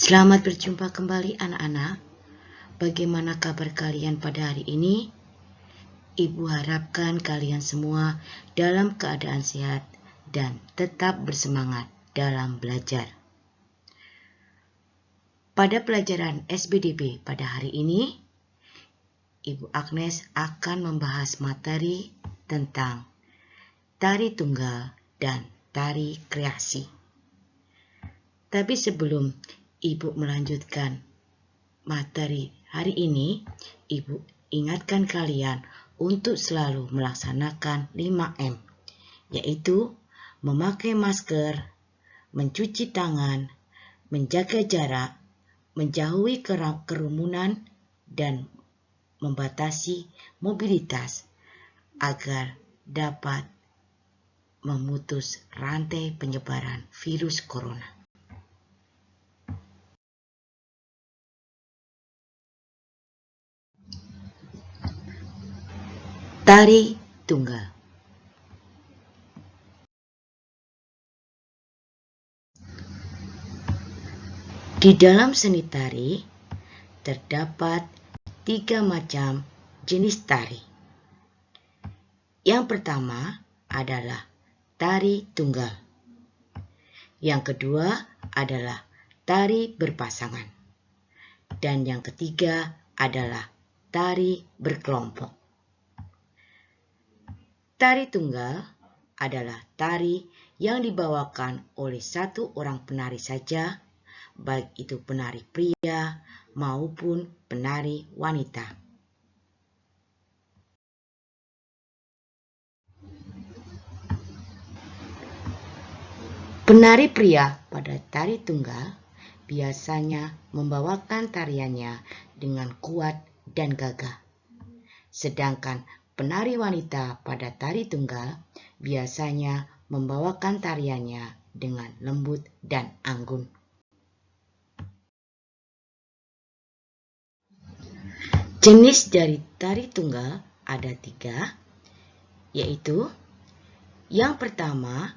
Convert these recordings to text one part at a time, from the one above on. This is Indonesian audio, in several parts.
Selamat berjumpa kembali anak-anak. Bagaimana kabar kalian pada hari ini? Ibu harapkan kalian semua dalam keadaan sehat dan tetap bersemangat dalam belajar. Pada pelajaran SBDB pada hari ini, Ibu Agnes akan membahas materi tentang tari tunggal dan tari kreasi. Tapi sebelum Ibu melanjutkan materi hari ini, Ibu ingatkan kalian untuk selalu melaksanakan 5M, yaitu memakai masker, mencuci tangan, menjaga jarak, menjauhi kerumunan, dan membatasi mobilitas agar dapat memutus rantai penyebaran virus corona. Tari tunggal. Di dalam seni tari terdapat 3 macam jenis tari. Yang pertama adalah tari tunggal. Yang kedua adalah tari berpasangan. Dan yang ketiga adalah tari berkelompok. Tari tunggal adalah tari yang dibawakan oleh satu orang penari saja, baik itu penari pria maupun penari wanita. Penari pria pada tari tunggal biasanya membawakan tariannya dengan kuat dan gagah. Sedangkan penari wanita pada tari tunggal biasanya membawakan tariannya dengan lembut dan anggun. Jenis dari tari tunggal ada 3, yaitu yang pertama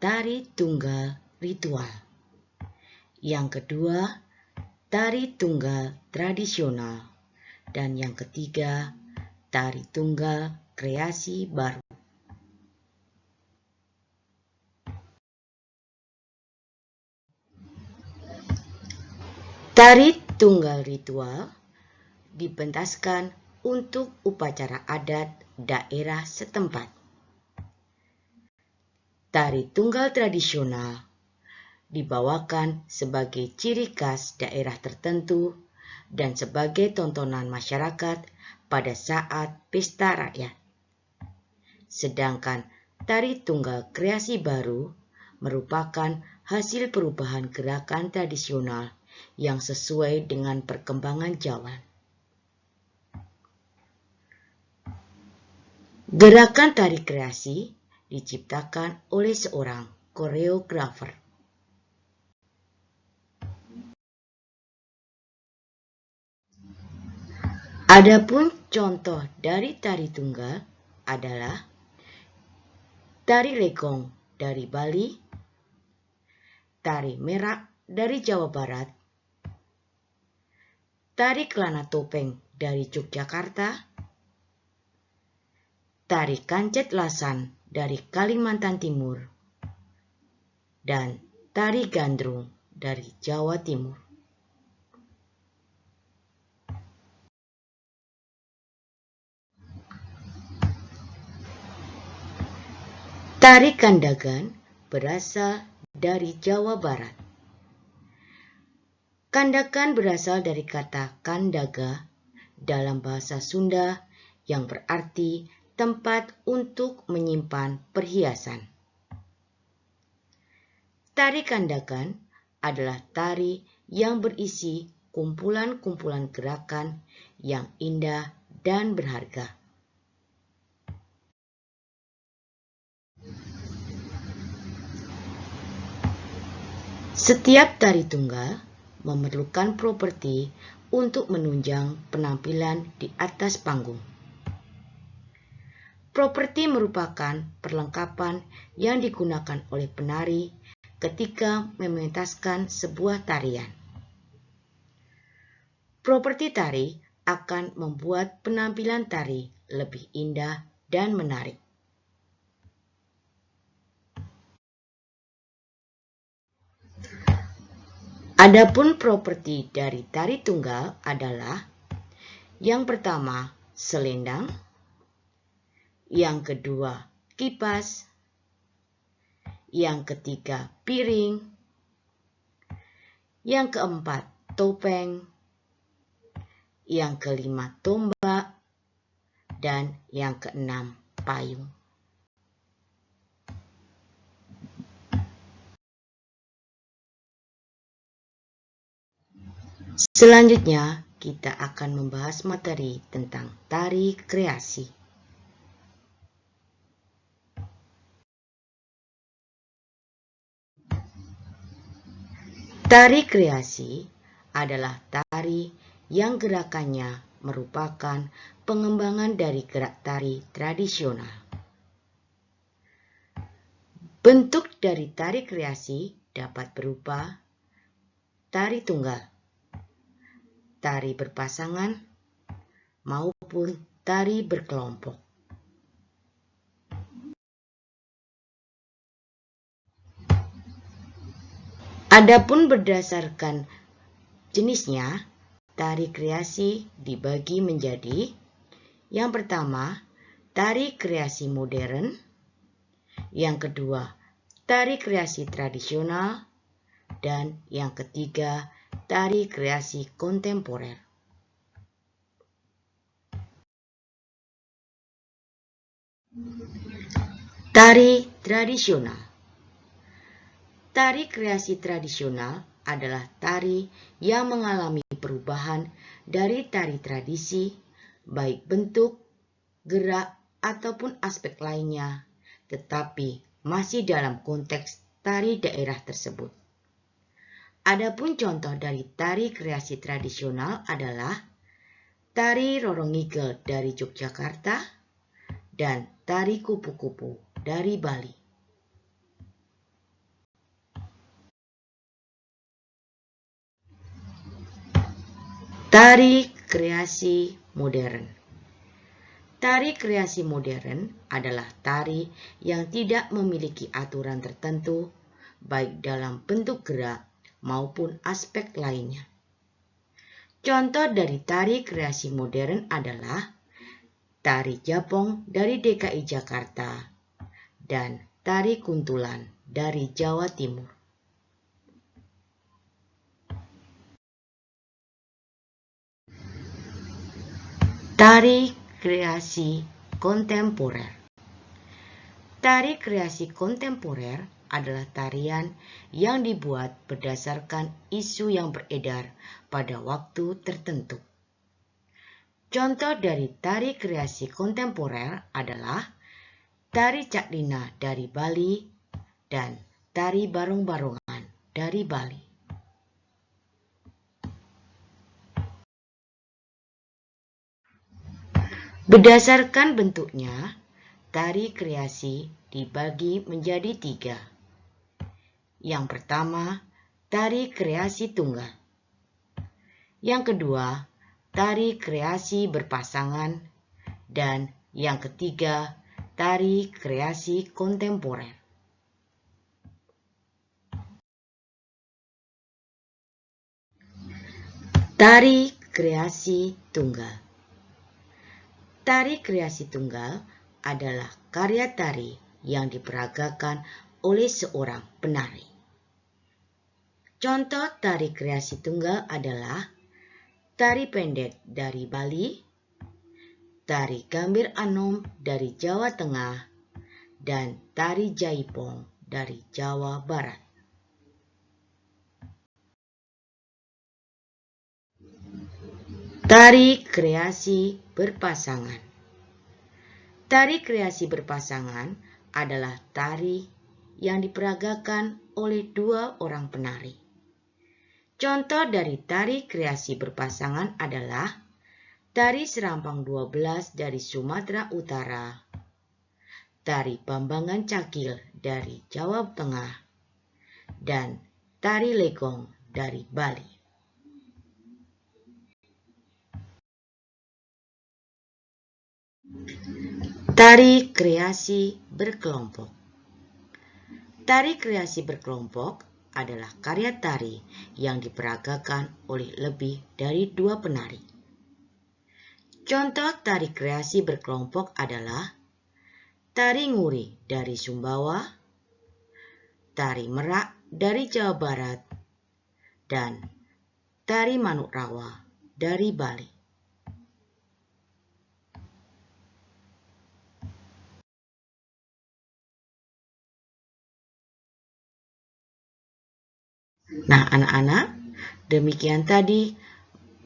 tari tunggal ritual, yang kedua tari tunggal tradisional, dan yang ketiga tari tunggal kreasi baru. Tari tunggal ritual dipentaskan untuk upacara adat daerah setempat. Tari tunggal tradisional dibawakan sebagai ciri khas daerah tertentu dan sebagai tontonan masyarakat pada saat pesta rakyat. Sedangkan tari tunggal kreasi baru merupakan hasil perubahan gerakan tradisional yang sesuai dengan perkembangan zaman. Gerakan tari kreasi diciptakan oleh seorang koreografer. Adapun contoh dari tari tunggal adalah tari legong dari Bali, tari merak dari Jawa Barat, tari kelana topeng dari Yogyakarta, tari kancet lasan dari Kalimantan Timur, dan tari gandrung dari Jawa Timur. Tari kandagan berasal dari Jawa Barat. Kandagan berasal dari kata kandaga dalam bahasa Sunda yang berarti tempat untuk menyimpan perhiasan. Tari kandagan adalah tari yang berisi kumpulan-kumpulan gerakan yang indah dan berharga. Setiap tari tunggal memerlukan properti untuk menunjang penampilan di atas panggung. Properti merupakan perlengkapan yang digunakan oleh penari ketika mementaskan sebuah tarian. Properti tari akan membuat penampilan tari lebih indah dan menarik. Adapun properti dari tari tunggal adalah yang pertama selendang, yang kedua kipas, yang ketiga piring, yang keempat topeng, yang kelima tombak, dan yang keenam payung. Selanjutnya, kita akan membahas materi tentang tari kreasi. Tari kreasi adalah tari yang gerakannya merupakan pengembangan dari gerak tari tradisional. Bentuk dari tari kreasi dapat berupa tari tunggal, tari berpasangan, maupun tari berkelompok. Adapun berdasarkan jenisnya, tari kreasi dibagi menjadi yang pertama, tari kreasi modern, yang kedua, tari kreasi tradisional, dan yang ketiga, tari kreasi kontemporer. Tari tradisional. Tari kreasi tradisional adalah tari yang mengalami perubahan dari tari tradisi, baik bentuk, gerak, ataupun aspek lainnya, tetapi masih dalam konteks tari daerah tersebut. Adapun contoh dari tari kreasi tradisional adalah tari Rorongigel dari Yogyakarta dan tari kupu-kupu dari Bali. Tari kreasi modern. Tari kreasi modern adalah tari yang tidak memiliki aturan tertentu, baik dalam bentuk gerak maupun aspek lainnya. Contoh dari tari kreasi modern adalah tari Japong dari DKI Jakarta dan tari kuntulan dari Jawa Timur. Tari kreasi kontemporer. Tari kreasi kontemporer adalah tarian yang dibuat berdasarkan isu yang beredar pada waktu tertentu. Contoh dari tari kreasi kontemporer adalah tari Caklina dari Bali dan tari barong-barongan dari Bali. Berdasarkan bentuknya, tari kreasi dibagi menjadi 3. Yang pertama, tari kreasi tunggal. Yang kedua, tari kreasi berpasangan. Dan yang ketiga, tari kreasi kontemporer. Tari kreasi tunggal. Tari kreasi tunggal adalah karya tari yang diperagakan oleh seorang penari. Contoh tari kreasi tunggal adalah tari pendek dari Bali, tari Gambir Anom dari Jawa Tengah, dan tari Jaipong dari Jawa Barat. Tari kreasi berpasangan. Tari kreasi berpasangan adalah tari yang diperagakan oleh 2 orang penari. Contoh dari tari kreasi berpasangan adalah tari Serampang 12 dari Sumatera Utara, tari Bambangan Cakil dari Jawa Tengah, dan tari Legong dari Bali. Tari kreasi berkelompok. Tari kreasi berkelompok adalah karya tari yang diperagakan oleh lebih dari 2 penari. Contoh tari kreasi berkelompok adalah tari nguri dari Sumbawa, tari merak dari Jawa Barat, dan tari manuk rawa dari Bali. Nah, anak-anak, demikian tadi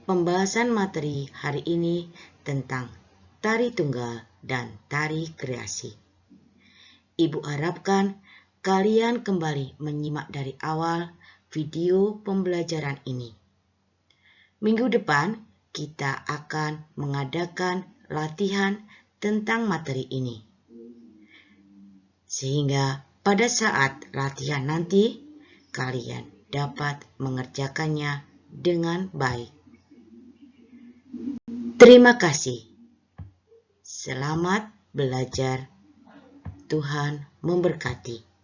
pembahasan materi hari ini tentang tari tunggal dan tari kreasi. Ibu harapkan kalian kembali menyimak dari awal video pembelajaran ini. Minggu depan kita akan mengadakan latihan tentang materi ini. Sehingga pada saat latihan nanti, kalian dapat mengerjakannya dengan baik. Terima kasih. Selamat belajar. Tuhan memberkati.